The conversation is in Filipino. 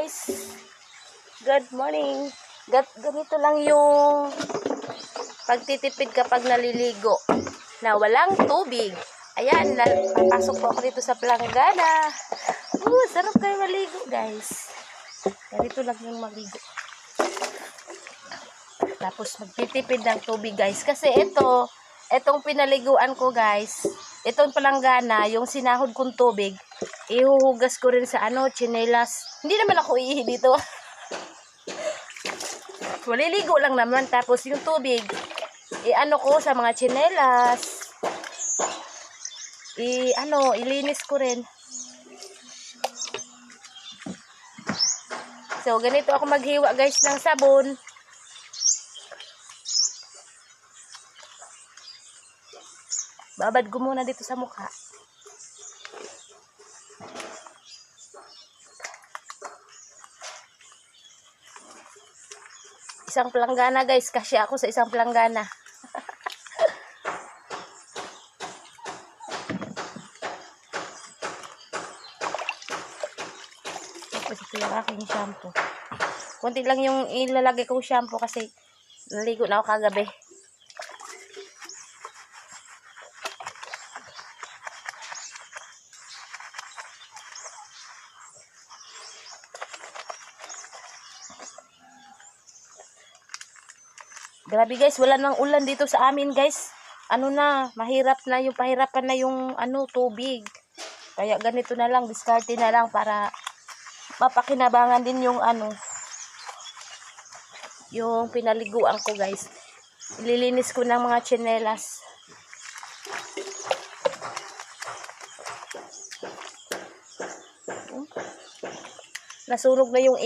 guys. Good morning. Ganito lang yung pagtitipid kapag naliligo na walang tubig. Ayan, papasok po ako dito sa planggana. Sarap kayo maligo guys. Ganito lang yung maligo. Tapos magtitipid ng tubig guys. Kasi itong pinaliguan ko guys, itong palanggana, yung sinahod kong tubig, ihuhugas ko rin sa tsinelas. Hindi naman ako iihi dito. Maliligo lang naman. Tapos yung tubig, ko sa mga tsinelas. Ilinis ko rin. So, ganito ako maghiwa guys ng sabon. Babad ko muna dito sa mukha. Isang planggana guys, kasi ako sa isang planggana. Tapos ito yung aking shampoo. Kunti lang yung ilalagay kong shampoo kasi naligo na ako kagabi. Grabe guys, wala nang ulan dito sa amin guys. Mahirap na yung pahirapan na yung tubig. Kaya ganito na lang, diskarte na lang para mapakinabangan din yung yung pinaliguan ko guys. Ililinis ko ng mga tsinelas. Nasunog na yung